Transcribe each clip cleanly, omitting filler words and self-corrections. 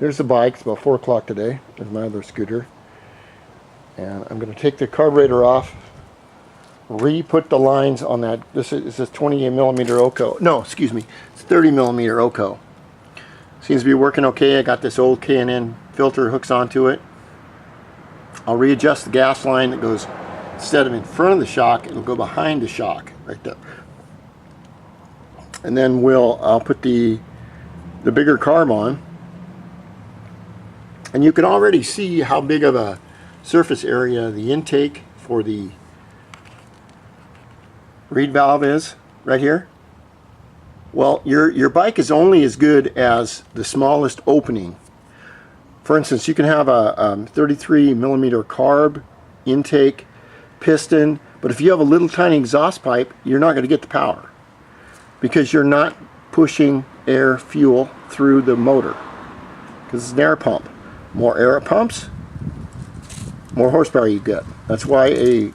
There's the bike. It's about 4 o'clock today. There's my other scooter. And I'm going to take the carburetor off, re-put the lines on that. This is 28 millimeter Oco. No, excuse me. It's 30 millimeter Oco. Seems to be working okay. I got this old K&N filter hooks onto it. I'll readjust the gas line that goes, instead of in front of the shock, it'll go behind the shock right there. And then I'll put the bigger carb on. And you can already see how big of a surface area the intake for the reed valve is right here. Well, your bike is only as good as the smallest opening. For instance, you can have a 33 millimeter carb intake piston, but if you have a little tiny exhaust pipe, you're not going to get the power because you're not pushing air fuel through the motor because it's an air pump. More air it pumps, more horsepower you get. That's why a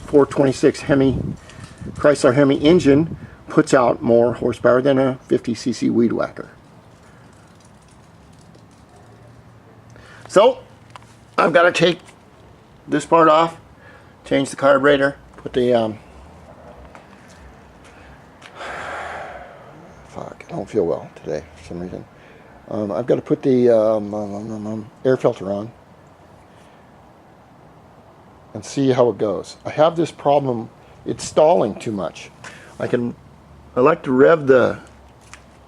426 Chrysler Hemi engine puts out more horsepower than a 50cc weed whacker. So I've got to take this part off, change the carburetor, put the fuck, I don't feel well today for some reason. I've got to put the air filter on and see how it goes. I have this problem, it's stalling too much. I like to rev the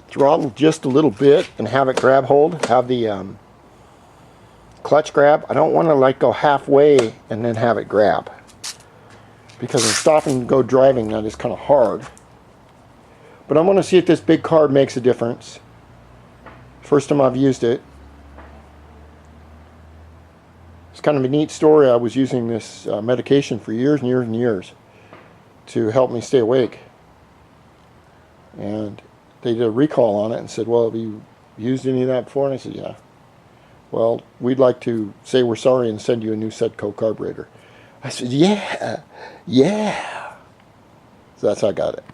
throttle just a little bit and have it grab hold, have the clutch grab. I don't want to like go halfway and then have it grab, because in stop and go driving that is kind of hard. But I want to see if this big carb makes a difference. First time I've used it. It's kind of a neat story. I was using this medication for years and years and years to help me stay awake. And they did a recall on it and said, well, have you used any of that before? And I said, yeah. Well, we'd like to say we're sorry and send you a new Setco carburetor. I said, yeah. So that's how I got it.